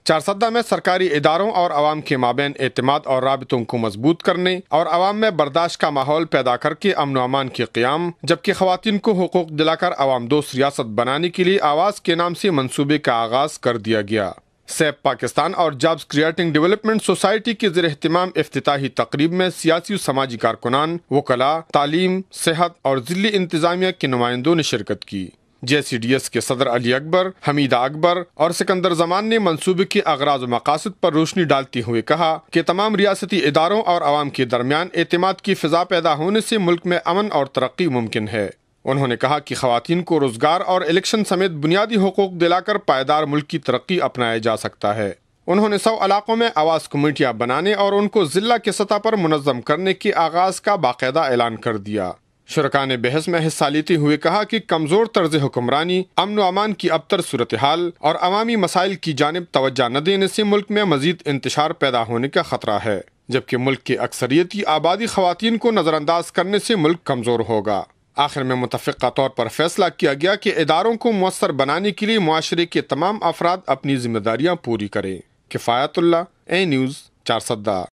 چارسدہ میں سرکاری اداروں اور عوام کے مابین اعتماد اور رابطوں کو مضبوط کرنے اور عوام میں برداشت کا ماحول پیدا کر کے امن و امان کے قیام، جبکہ خواتین کو حقوق دلا کر عوام دوست ریاست بنانے کے لیے آواز کے نام سے منصوبے کا آغاز کر دیا گیا۔ سیپ پاکستان اور جابز کریٹنگ ڈیولپمنٹ سوسائٹی کے زیر اہتمام افتتاحی تقریب میں سیاسی و سماجی کارکنان، وکلاء، تعلیم، صحت اور ضلعی انتظامیہ کے نمائندوں نے شرکت کی۔ JCDS کے صدر علی اکبر، حمیدہ اکبر اور سکندر زمان نے منصوبے کے اغراض و مقاصد پر روشنی ڈالتے ہوئے کہا کہ تمام ریاستی اداروں اور عوام کے درمیان اعتماد کی فضا پیدا ہونے سے ملک میں امن اور ترقی ممکن ہے۔ انہوں نے کہا کہ خواتین کو روزگار اور الیکشن سمیت بنیادی حقوق دلا کر پائیدار ملک کی ترقی اپنایا جا سکتا ہے۔ انہوں نے 100 علاقوں میں آواز کمیٹیاں بنانے اور ان کو ضلع کے سطح پر منظم کرنے کے آغاز کا باقاعدہ اعلان کر دیا۔ شرکاء نے بحث میں حصہ لیتے ہوئے کہا کہ کمزور طرز حکمرانی، امن و امان کی ابتر صورتحال اور عوامی مسائل کی جانب توجہ نہ دینے سے ملک میں مزید انتشار پیدا ہونے کا خطرہ ہے، جبکہ ملک کی اکثریتی آبادی خواتین کو نظر انداز کرنے سے ملک کمزور ہوگا۔ آخر میں متفقہ طور پر فیصلہ کیا گیا کہ اداروں کو مؤثر بنانے کے لیے معاشرے کے تمام افراد اپنی ذمہ داریاں پوری کریں۔ کفایت اللہ، اے نیوز، چارسدہ۔